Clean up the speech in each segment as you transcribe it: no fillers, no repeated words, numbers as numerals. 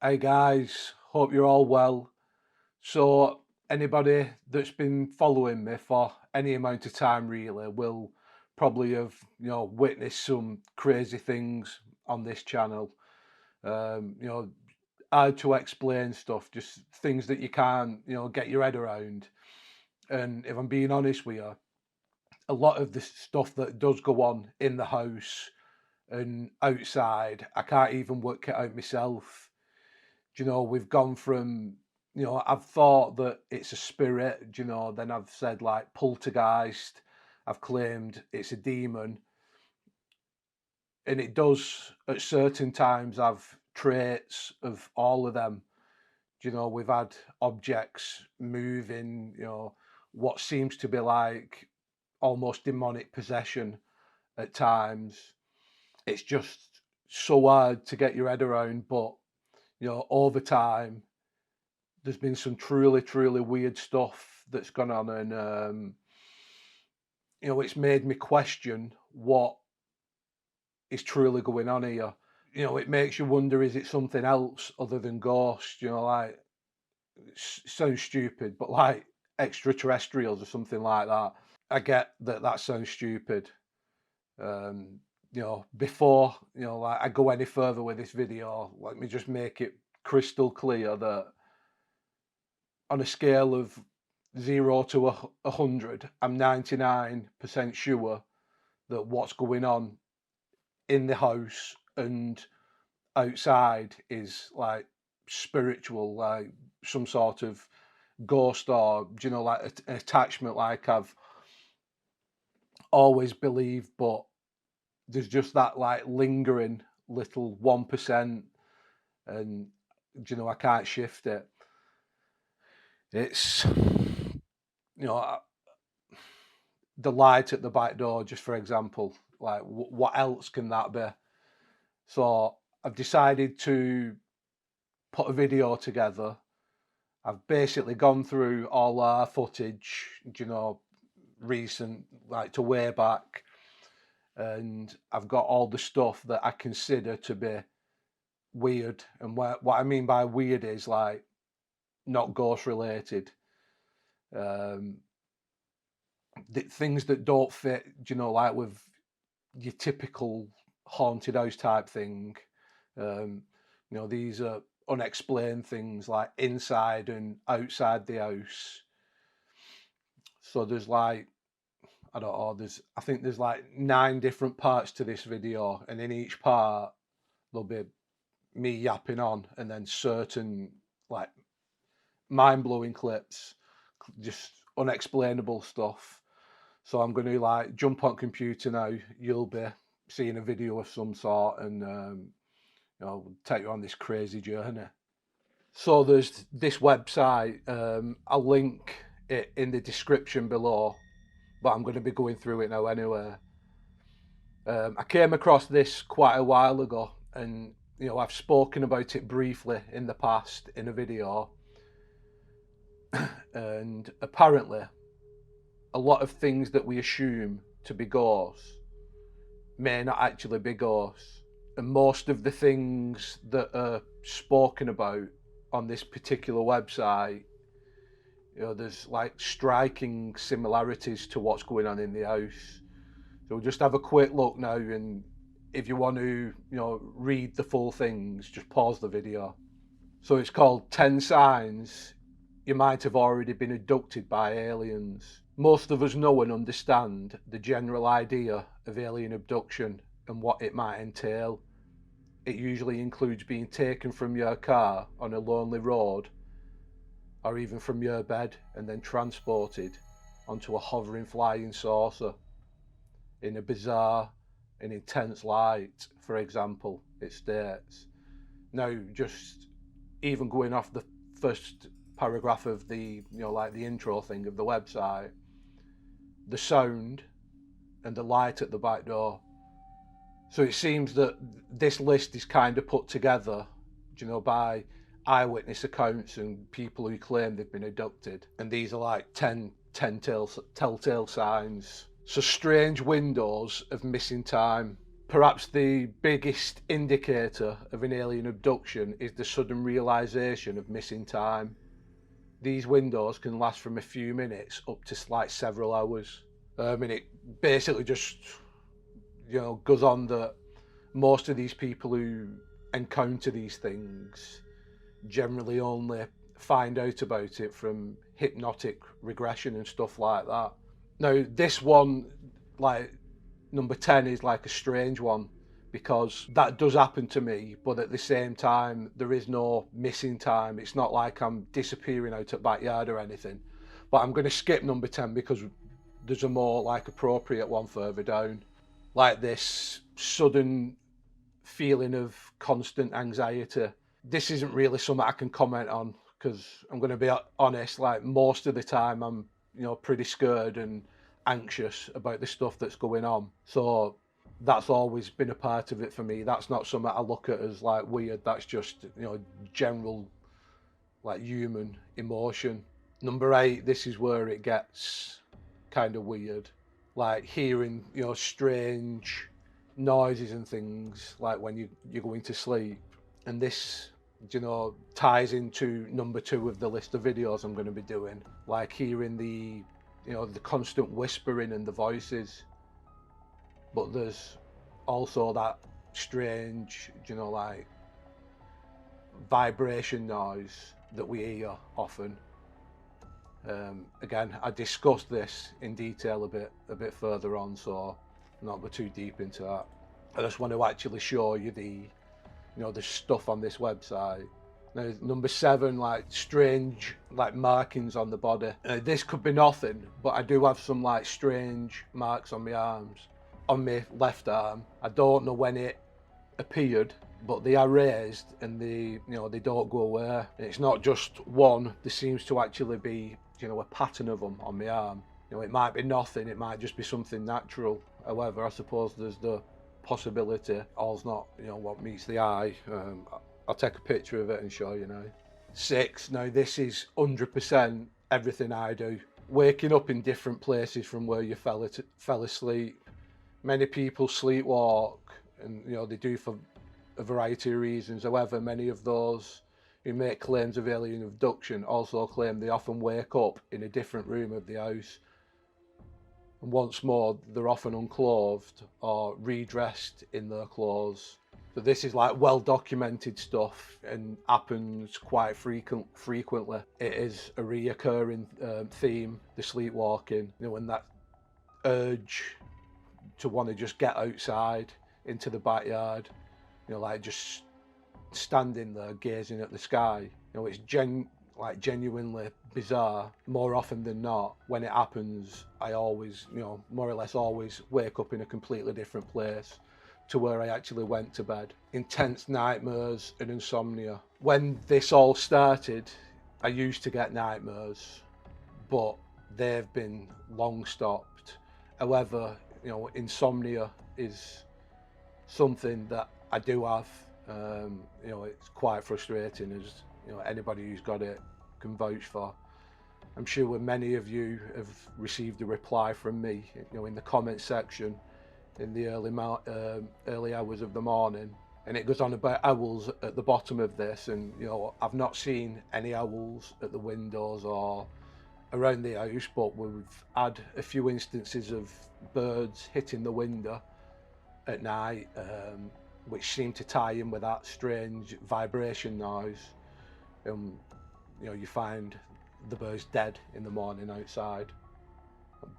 Hey guys, hope you're all well. So, anybody that's been following me for any amount of time really will probably have, witnessed some crazy things on this channel. Um, you know, Hard to explain stuff, just things that you can't, get your head around. And if I'm being honest with you, a lot of the stuff that does go on in the house and outside, I can't even work it out myself. We've gone from, I've thought that it's a spirit, then I've said like poltergeist, I've claimed it's a demon, and it does at certain times have traits of all of them. We've had objects moving, what seems to be like almost demonic possession at times. It's just so hard to get your head around, but over time there's been some truly, truly weird stuff that's gone on, and it's made me question what is truly going on here. It makes you wonder: is it something else other than ghosts? Like it sounds stupid, but like extraterrestrials or something like that. I get that that sounds stupid. Um, Before like I go any further with this video, let me just make it crystal clear that on a scale of 0 to 100, I'm 99% sure that what's going on in the house and outside is like spiritual, like some sort of ghost, or like an attachment, like I've always believed, but there's just that like lingering little 1%, and I can't shift it. It's you know the light at the back door, just for example. Like, what else can that be? So I've decided to put a video together. I've basically gone through all our footage, recent, like to way back, and I've got all the stuff that I consider to be weird. And what I mean by weird is like not ghost related. Um, Things that don't fit, like with your typical haunted house type thing. Um, these are unexplained things like inside and outside the house. So there's like, I don't know, I think there's like 9 different parts to this video, and in each part there'll be me yapping on, and then certain like mind-blowing clips, just unexplainable stuff. So I'm going to like jump on computer now. You'll be seeing a video of some sort, and take you on this crazy journey. So there's this website. I'll link it in the description below, but I'm going to be going through it now anyway. I came across this quite a while ago, and I've spoken about it briefly in the past in a video, and apparently a lot of things that we assume to be ghosts may not actually be ghosts. And most of the things that are spoken about on this particular website, there's like striking similarities to what's going on in the house. So we'll just have a quick look now, and if you want to, read the full things, just pause the video. So it's called 10 Signs You Might Have Already Been Abducted by Aliens. Most of us know and understand the general idea of alien abduction and what it might entail. It usually includes being taken from your car on a lonely road, or even from your bed and then transported onto a hovering flying saucer in a bizarre and intense light, for example, it states. Now, just even going off the first paragraph of the, like the intro thing of the website, the sound and the light at the back door. So it seems that this list is kind of put together, by eyewitness accounts and people who claim they've been abducted. And these are like 10 telltale signs. So strange windows of missing time, Perhaps the biggest indicator of an alien abduction is the sudden realization of missing time. These windows can last from a few minutes up to like several hours. And it basically just, goes on that most of these people who encounter these things generally only find out about it from hypnotic regression and stuff like that. Now, this one, like number 10, is like a strange one because that does happen to me, but at the same time, there is no missing time. It's not like I'm disappearing out at backyard or anything. But I'm going to skip number 10 because there's a more like appropriate one further down. Like this sudden feeling of constant anxiety. This isn't really something I can comment on because I'm going to be honest, like most of the time I'm, pretty scared and anxious about the stuff that's going on. So that's always been a part of it for me. That's not something I look at as like weird. That's just, general like human emotion. Number 8, this is where it gets kind of weird. Like hearing, strange noises and things like when you're going to sleep. And this, ties into number 2 of the list of videos I'm going to be doing. Like hearing the constant whispering and the voices. But there's also that strange, like vibration noise that we hear often. Again, I discussed this in detail a bit further on, so I'm not go too deep into that. I just want to actually show you the stuff on this website. Now, number 7, like strange like markings on the body. This could be nothing, but I do have some like strange marks on my arms, on my left arm. I don't know when it appeared, but they are raised and they don't go away. And it's not just one. There seems to actually be a pattern of them on my arm. It might be nothing. It might just be something natural. However, I suppose there's the possibility all's not what meets the eye. I'll take a picture of it and show you now. 6, now this is 100% everything I do. Waking up in different places from where you fell asleep. Many people sleepwalk, and they do for a variety of reasons. However, many of those who make claims of alien abduction also claim they often wake up in a different room of the house. And once more, they're often unclothed or redressed in their clothes. So this is like well documented stuff and happens quite frequently. It is a reoccurring theme, the sleepwalking, and that urge to want to just get outside into the backyard, like just standing there gazing at the sky. It's genuinely bizarre. More often than not, when it happens, I always, more or less always wake up in a completely different place to where I actually went to bed. Intense nightmares and insomnia. When this all started, I used to get nightmares, but they've been long stopped. However, insomnia is something that I do have. It's quite frustrating, as anybody who's got it can vouch for. I'm sure many of you have received a reply from me, in the comment section in the early hours of the morning, and it goes on about owls at the bottom of this. And I've not seen any owls at the windows or around the house, but we've had a few instances of birds hitting the window at night, which seem to tie in with that strange vibration noise. You find the birds dead in the morning outside.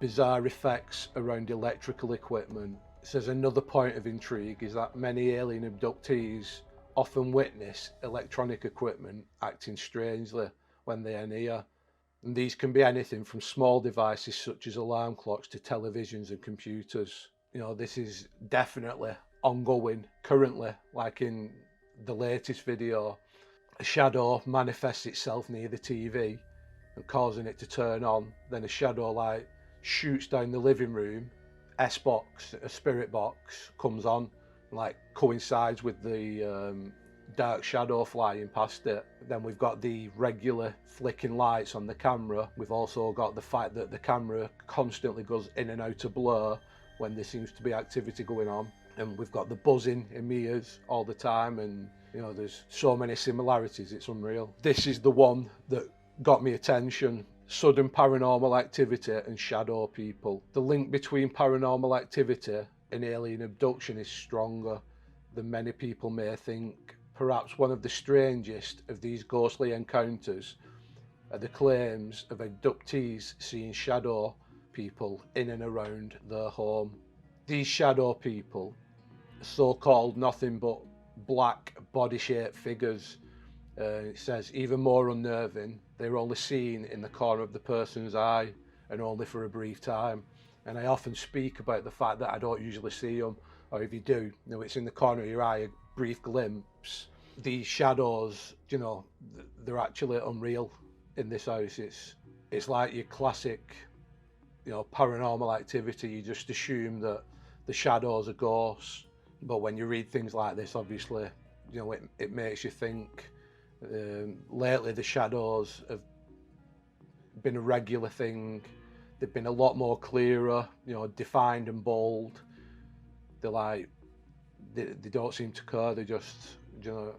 Bizarre effects around electrical equipment. Says another point of intrigue is that many alien abductees often witness electronic equipment acting strangely when they are near. And these can be anything from small devices such as alarm clocks to televisions and computers. This is definitely ongoing currently. Like in the latest video, a shadow manifests itself near the TV and causing it to turn on. Then a shadow light shoots down the living room. S-box, a spirit box, comes on, like coincides with the dark shadow flying past it. Then we've got the regular flicking lights on the camera. We've also got the fact that the camera constantly goes in and out of blur when there seems to be activity going on. and we've got the buzzing in my ears all the time, and you know, there's so many similarities, it's unreal. This is the one that got me attention: sudden paranormal activity and shadow people. The link between paranormal activity and alien abduction is stronger than many people may think. Perhaps one of the strangest of these ghostly encounters are the claims of abductees seeing shadow people in and around their home. These shadow people, so-called nothing but black body-shaped figures, it says, even more unnerving, they're only seen in the corner of the person's eye and only for a brief time. And I often speak about the fact that I don't usually see them, or if you do, you know, it's in the corner of your eye, a brief glimpse. These shadows, you know, they're actually unreal in this house. It's like your classic, you know, paranormal activity. You just assume that the shadows are ghosts, but when you read things like this, obviously, you know, it makes you think. Lately, the shadows have been a regular thing. They've been a lot more clearer, you know, defined and bold. They're like, they don't seem to care. They just, you know,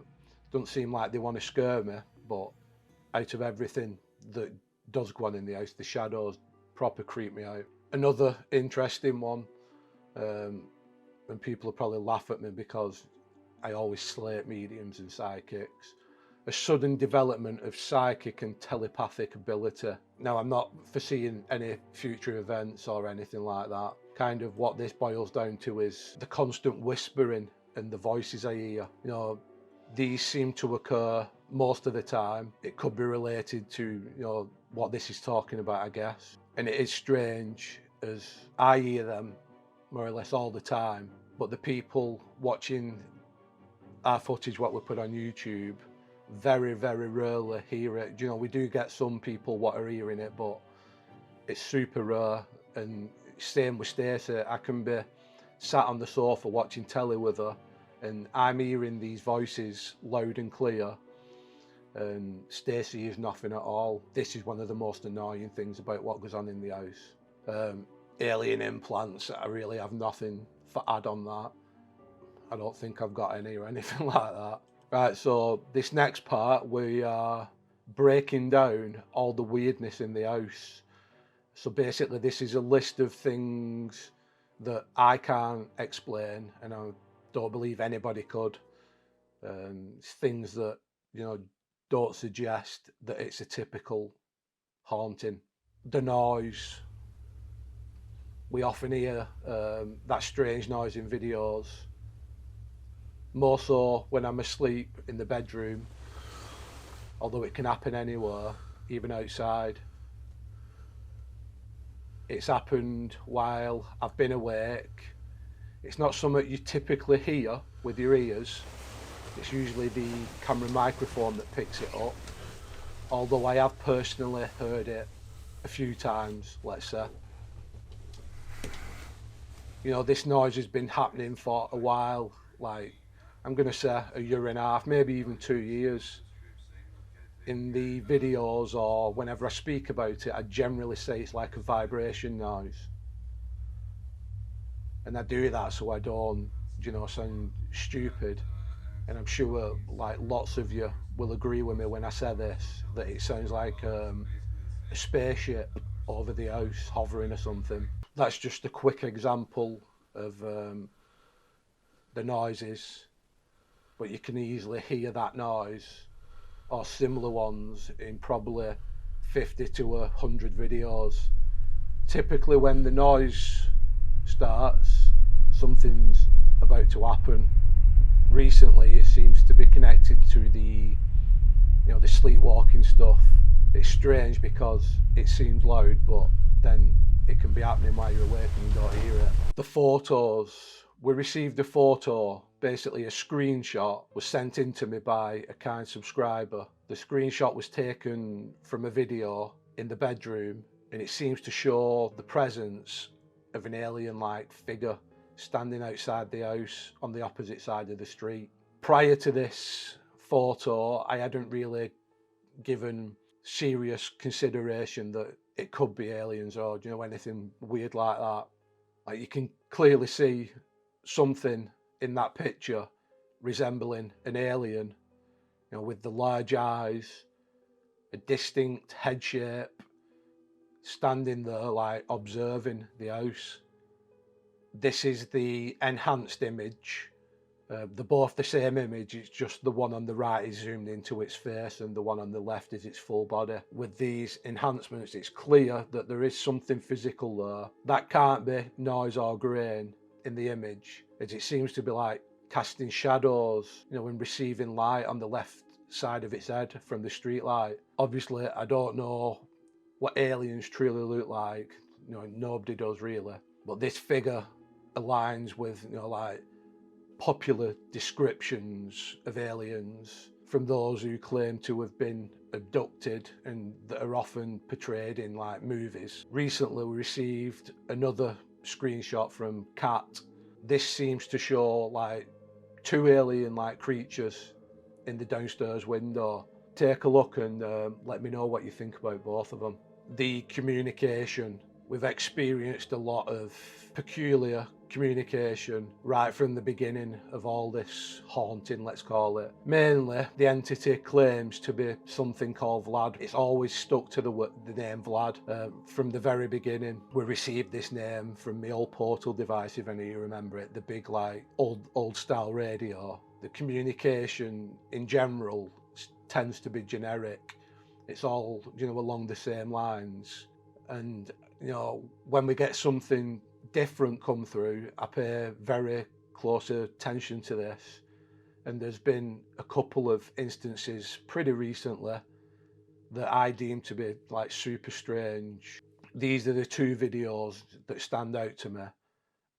don't seem like they want to scare me. But out of everything that does go on in the house, the shadows proper creep me out. Another interesting one, and people will probably laugh at me because I always slate mediums and psychics: a sudden development of psychic and telepathic ability. Now, I'm not foreseeing any future events or anything like that. Kind of what this boils down to is the constant whispering and the voices I hear. You know, these seem to occur most of the time. It could be related to, you know, what this is talking about, I guess. And it is strange, as I hear them more or less all the time, but the people watching our footage, what we put on YouTube, very, very rarely hear it. You know, we do get some people what are hearing it, but it's super rare. And same with Stacey. I can be sat on the sofa watching telly with her, and I'm hearing these voices loud and clear, and Stacey is nothing at all. This is one of the most annoying things about what goes on in the house. Alien implants, I really have nothing to add on that. I don't think I've got any or anything like that. Right, so this next part, we are breaking down all the weirdness in the house. So basically, this is a list of things that I can't explain, and I don't believe anybody could. It's things that, you know, don't suggest that it's a typical haunting. The noise. We often hear that strange noise in videos, more so when I'm asleep in the bedroom, although it can happen anywhere, even outside. It's happened while I've been awake. It's not something you typically hear with your ears. It's usually the camera microphone that picks it up, although I have personally heard it a few times, let's say. You know, this noise has been happening for a while, like, I'm going to say a year and a half, maybe even 2 years. In the videos or whenever I speak about it, I generally say it's like a vibration noise. And I do that so I don't, you know, sound stupid. And I'm sure like lots of you will agree with me when I say this, that it sounds like a spaceship over the house hovering or something. That's just a quick example of the noises, but you can easily hear that noise or similar ones in probably 50 to 100 videos. Typically when the noise starts, something's about to happen. Recently it seems to be connected to the, you know, the sleepwalking stuff. It's strange because it seems loud, but then it can be happening while you're awake and you don't hear it. The photos. We received a photo, basically a screenshot was sent in to me by a kind subscriber. The screenshot was taken from a video in the bedroom, and it seems to show the presence of an alien-like figure standing outside the house on the opposite side of the street. Prior to this photo, I hadn't really given serious consideration that it could be aliens or, you know, anything weird like that. Like, you can clearly see something in that picture resembling an alien, with the large eyes, a distinct head shape, standing there like observing the house. This is the enhanced image. They're both the same image, it's just the one on the right is zoomed into its face and the one on the left is its full body. With these enhancements, it's clear that there is something physical there. That can't be noise or grain in the image, as it seems to be like casting shadows, and receiving light on the left side of its head from the street light. Obviously, I don't know what aliens truly look like, nobody does really. But this figure aligns with, like popular descriptions of aliens from those who claim to have been abducted and that are often portrayed in like movies. Recently we received another screenshot from Cant. This seems to show like two alien like creatures in the downstairs window. Take a look and let me know what you think about both of them. The communication, we've experienced a lot of peculiar communication right from the beginning of all this haunting, let's call it. Mainly, the entity claims to be something called Vlad. It's always stuck to the name Vlad. From the very beginning, we received this name from the old portal device, if any of you remember it, the big like old style radio. The communication in general tends to be generic. It's all, along the same lines. And, when we get something different come through, I pay very close attention to this. And there's been a couple of instances pretty recently that I deem to be like super strange. These are the two videos that stand out to me.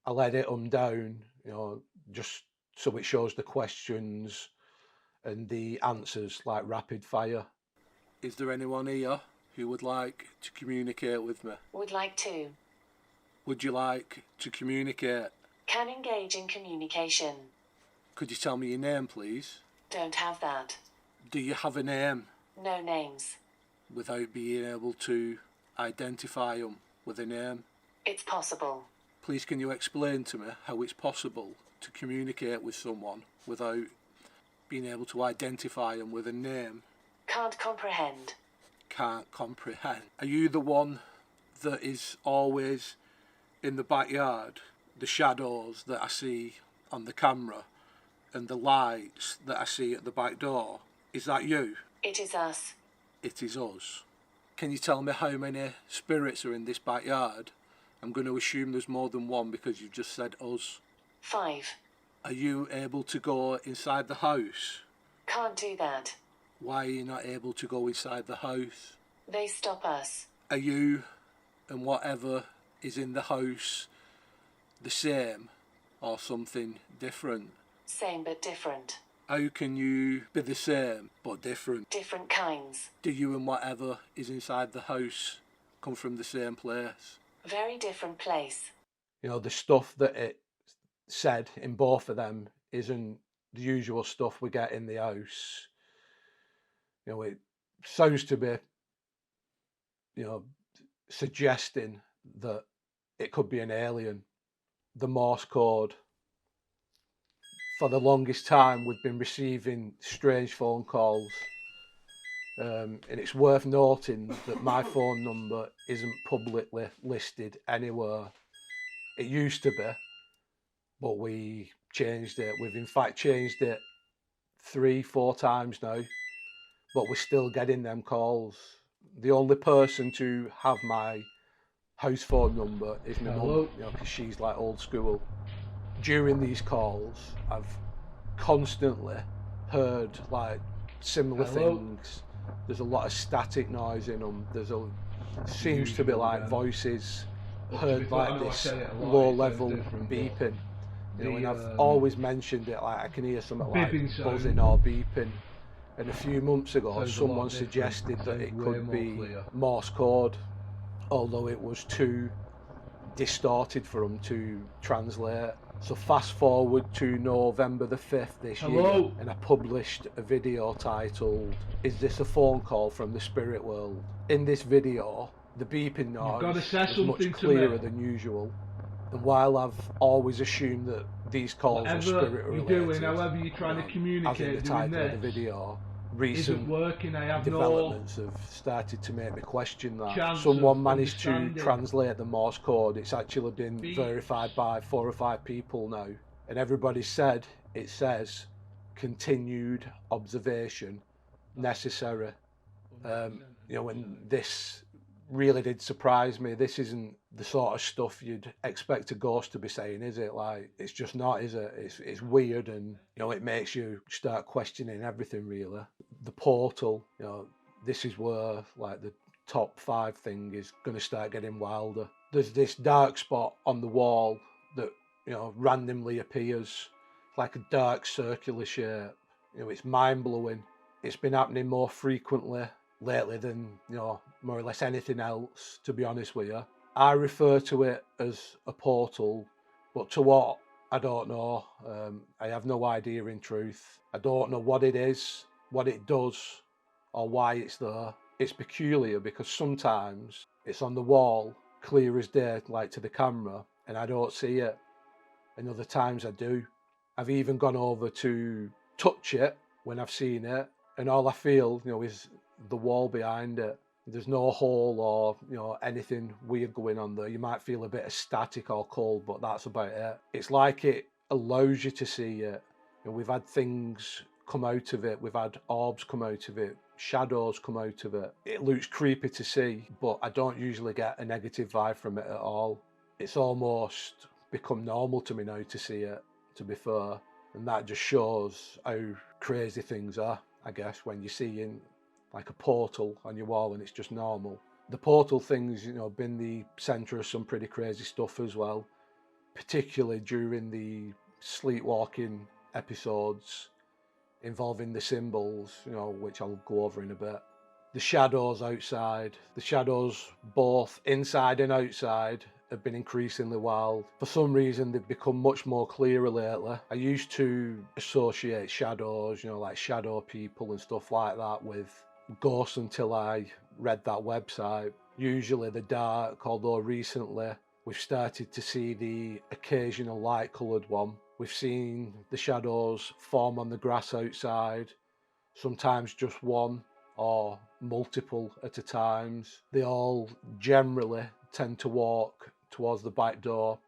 I'll edit them down, just so it shows the questions and the answers like rapid fire. Is there anyone here who would like to communicate with me? Would like to. Would you like to communicate? Can engage in communication. Could you tell me your name, please? Don't have that. Do you have a name? No names. Without being able to identify them with a name? It's possible. Please can you explain to me how it's possible to communicate with someone without being able to identify them with a name? Can't comprehend. Can't comprehend. Are you the one that is always in the backyard? The shadows that I see on the camera and the lights that I see at the back door? Is that you? It is us. It is us. Can you tell me how many spirits are in this backyard? I'm going to assume there's more than one because you've just said us. 5. Are you able to go inside the house? Can't do that. Why are you not able to go inside the house? They stop us. Are you and whatever is in the house the same or something different? Same but different. How can you be the same but different? Different kinds. Do you and whatever is inside the house come from the same place? Very different place. The stuff that it said in both of them isn't the usual stuff we get in the house. It sounds to be, suggesting that it could be an alien. The Morse code. For the longest time, we've been receiving strange phone calls. And it's worth noting that my phone number isn't publicly listed anywhere. It used to be, but we changed it. We've in fact changed it 3-4 times now, but we're still getting them calls. The only person to have my house phone number is my mum, because she's like old school. During these calls, I've constantly heard like similar things. There's a lot of static noise in them. Seems to be like voices heard like this low level beeping. And I've always mentioned it, like I can hear something like buzzing or beeping. And a few months ago, someone suggested that it could be Morse code, although it was too distorted for them to translate. So fast forward to November the 5th this year, and I published a video titled, "Is this a phone call from the spirit world?" In this video, the beeping noise is much clearer than usual. And while I've always assumed that these calls are Whatever spirit you're related, doing, however you're trying to as in communicate the doing title of the this, video, isn't recent working. I have no developments have started to make me question that. chance Someone of managed to understanding. translate the Morse code. It's actually been verified by 4 or 5 people now, and everybody said it says continued observation necessary. And this really did surprise me. This isn't the sort of stuff you'd expect a ghost to be saying, is it? Like, it's just not, is it? It's weird, and it makes you start questioning everything, really. The portal, this is where like the top 5 thing is going to start getting wilder. There's this dark spot on the wall that randomly appears, like a dark circular shape. It's mind-blowing. It's been happening more frequently lately than more or less anything else, to be honest with you. I refer to it as a portal, but to what, I don't know. I have no idea, in truth. I don't know what it is, what it does, or why it's there. It's peculiar because sometimes it's on the wall, clear as day, like to the camera, and I don't see it, and other times I do. I've even gone over to touch it when I've seen it, and all I feel is the wall behind it. There's no hole or anything weird going on there. You might feel a bit of static or cold, but that's about it. It's like it allows you to see it. We've had things come out of it. We've had orbs come out of it, shadows come out of it. It looks creepy to see, but I don't usually get a negative vibe from it at all. It's almost become normal to me now to see it, to be fair. And that just shows how crazy things are, I guess, when you're seeing like a portal on your wall and it's just normal. The portal thing's been the centre of some pretty crazy stuff as well, particularly during the sleepwalking episodes involving the symbols, which I'll go over in a bit. The shadows outside, the shadows both inside and outside, have been increasingly wild. For some reason, they've become much more clearer lately. I used to associate shadows, like shadow people and stuff like that, with ghosts until I read that website. Usually the dark, although recently we've started to see the occasional light coloured one. We've seen the shadows form on the grass outside, sometimes just one or multiple at a time. They all generally tend to walk towards the back door,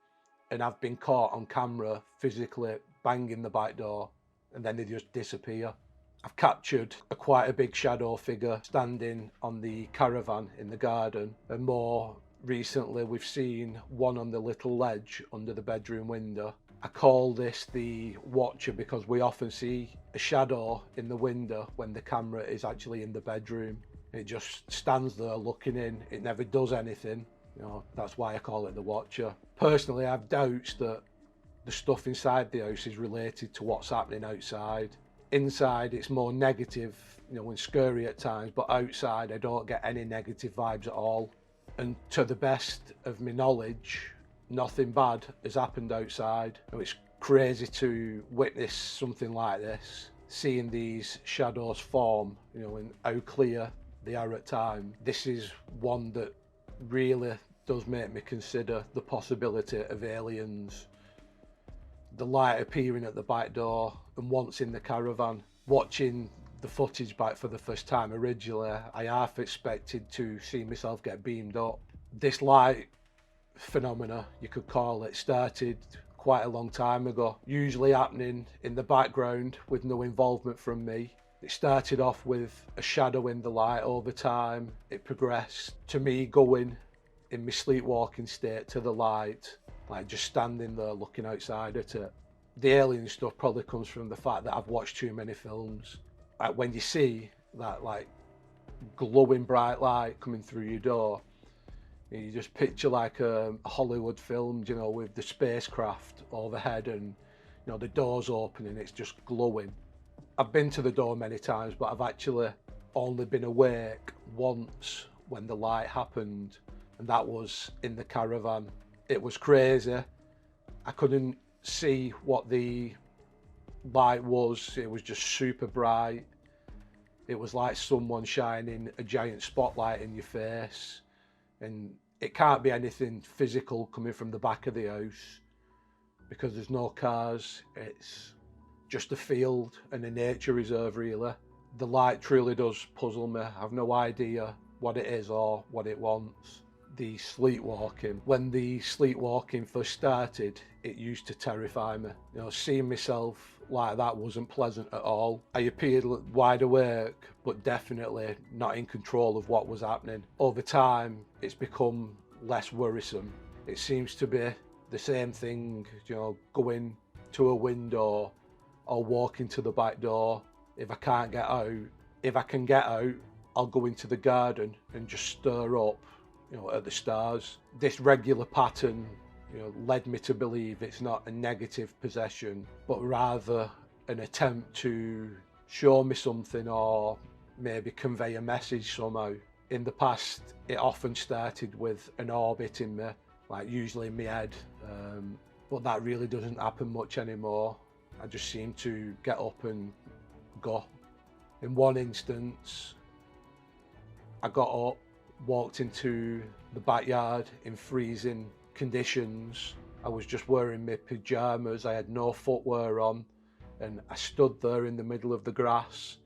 and I've been caught on camera physically banging the back door, and then they just disappear. I've captured quite a big shadow figure standing on the caravan in the garden, and more recently we've seen one on the little ledge under the bedroom window. I call this the Watcher because we often see a shadow in the window when the camera is actually in the bedroom. It just stands there looking in. It never does anything. That's why I call it the Watcher. Personally, I've doubts that the stuff inside the house is related to what's happening outside. Inside, it's more negative, and scary at times, but outside, I don't get any negative vibes at all. And to the best of my knowledge, nothing bad has happened outside. It's crazy to witness something like this, seeing these shadows form, and how clear they are at times. This is one that really does make me consider the possibility of aliens. The light appearing at the back door, and once in the caravan, watching the footage back for the first time originally, I half expected to see myself get beamed up. This light phenomena, you could call it, started quite a long time ago, usually happening in the background with no involvement from me. It started off with a shadow in the light. Over time it progressed to me going in my sleepwalking state to the light, like just standing there looking outside at it. The alien stuff probably comes from the fact that I've watched too many films. Like when you see that like glowing bright light coming through your door, you just picture like a Hollywood film, with the spacecraft overhead and the doors open and it's just glowing. I've been to the door many times, but I've actually only been awake once when the light happened, and that was in the caravan. It was crazy. I couldn't see what the light was. It was just super bright. It was like someone shining a giant spotlight in your face, and It can't be anything physical coming from the back of the house because there's no cars. It's just a field and a nature reserve, really. The light truly does puzzle me. I've no idea what it is or what it wants. The sleepwalking. When the sleepwalking first started, it used to terrify me. You know, seeing myself like that wasn't pleasant at all. I appeared wide awake, but definitely not in control of what was happening. Over time, it's become less worrisome. It seems to be the same thing, you know, going to a window or walking to the back door. If I can't get out, if I can get out, I'll go into the garden and just stir up, you know, at the stars. This regular pattern, you know, led me to believe it's not a negative possession, but rather an attempt to show me something or maybe convey a message somehow. In the past, it often started with an orb hitting me, like usually in my head, but that really doesn't happen much anymore. I just seem to get up and go. In one instance, I got up, walked into the backyard in freezing conditions. I was just wearing my pyjamas, I had no footwear on, and I stood there in the middle of the grass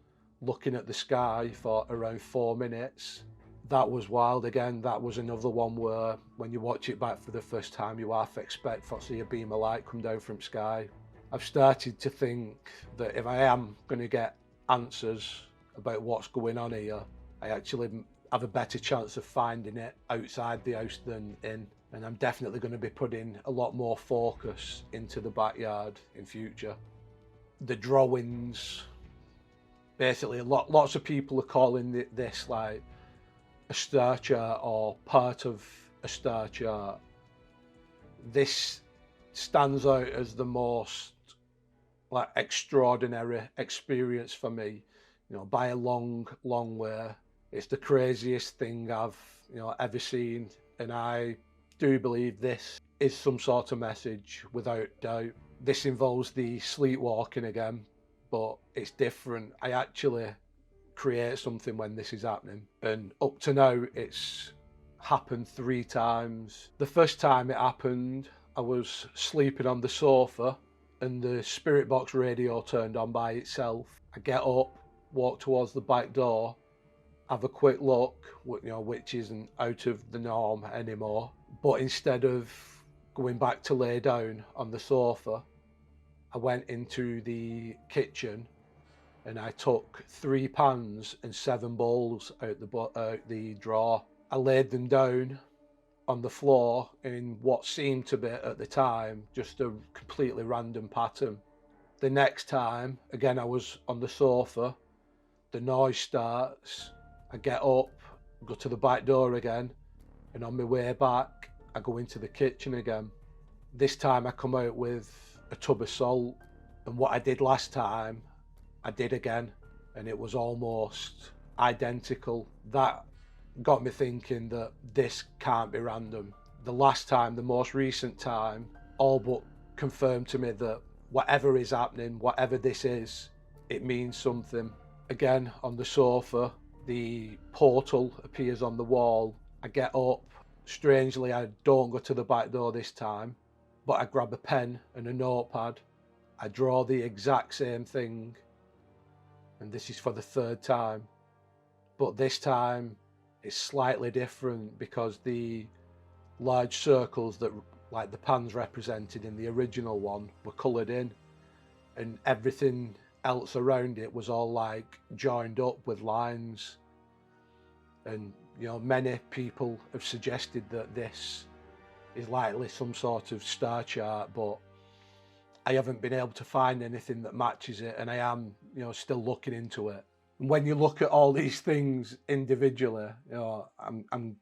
looking at the sky for around 4 minutes. That was wild again. That was another one where when you watch it back for the first time, you half expect to see a beam of light come down from sky. I've started to think that if I am going to get answers about what's going on here, I actually have a better chance of finding it outside the house than in. And I'm definitely going to be putting a lot more focus into the backyard in future. The drawings, basically lots of people are calling this like a star chart or part of a star chart. This stands out as the most like extraordinary experience for me, you know, by a long way. It's the craziest thing I've, you know, ever seen, and I do believe this is some sort of message without doubt. This involves the sleepwalking again, but it's different. I actually create something when this is happening, and up to now it's happened 3 times. The first time it happened, I was sleeping on the sofa and the spirit box radio turned on by itself. I get up, walk towards the back door, have a quick look, you know, which isn't out of the norm anymore. But instead of going back to lay down on the sofa, I went into the kitchen and I took 3 pans and 7 bowls out the drawer. I laid them down on the floor in what seemed to be at the time just a completely random pattern. The next time, again, I was on the sofa, the noise starts, I get up, go to the back door again, and on my way back, I go into the kitchen again. This time I come out with a tub of salt, and what I did last time, I did again, and it was almost identical. That got me thinking that this can't be random. The last time, the most recent time, all but confirmed to me that whatever is happening, whatever this is, it means something. Again, on the sofa, the portal appears on the wall. I get up. Strangely, I don't go to the back door this time, but I grab a pen and a notepad. I draw the exact same thing, and this is for the 3rd time. But this time, it's slightly different because the large circles that like the pans represented in the original one were coloured in, and everything else around it was all like joined up with lines. And you know, many people have suggested that this is likely some sort of star chart, but I haven't been able to find anything that matches it, and I am, you know, still looking into it. And when you look at all these things individually, you know, I'm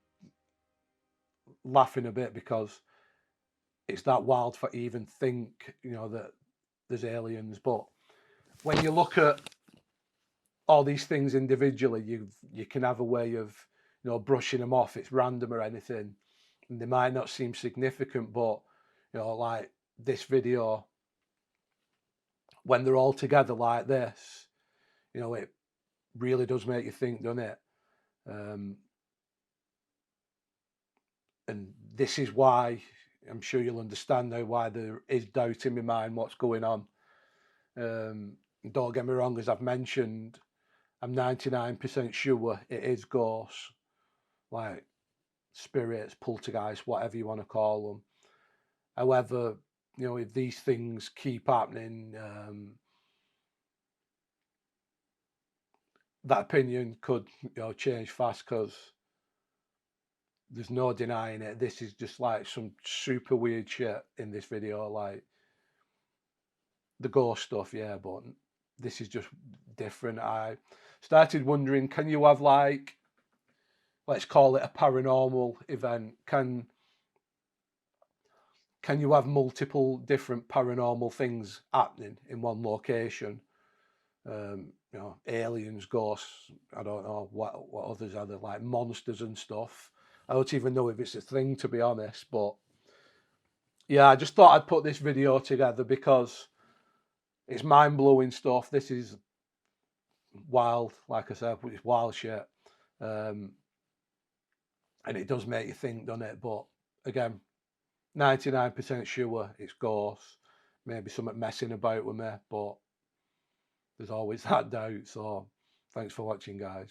laughing a bit because it's that wild for even think, you know, that there's aliens. But when you look at all these things individually, you can have a way of, you know, brushing them off. It's random or anything, and they might not seem significant, but you know, like this video, when they're all together like this, you know, it really does make you think, doesn't it? And this is why, I'm sure you'll understand now why there is doubt in my mind what's going on. Don't get me wrong, as I've mentioned, I'm 99% sure it is ghosts, like spirits, poltergeists, whatever you want to call them. However, you know, if these things keep happening, that opinion could, you know, change fast, because there's no denying it. This is just like some super weird shit in this video, like the ghost stuff, yeah, but this is just different. I started wondering, can you have, like, let's call it a paranormal event? Can you have multiple different paranormal things happening in one location? You know, aliens, ghosts, I don't know what others are there, like monsters and stuff. I don't even know if it's a thing, to be honest, but yeah, I just thought I'd put this video together because it's mind-blowing stuff. This is wild, like I said, it's wild shit. And it does make you think, doesn't it? But again, 99% sure it's ghosts. Maybe something messing about with me, but there's always that doubt. So thanks for watching, guys.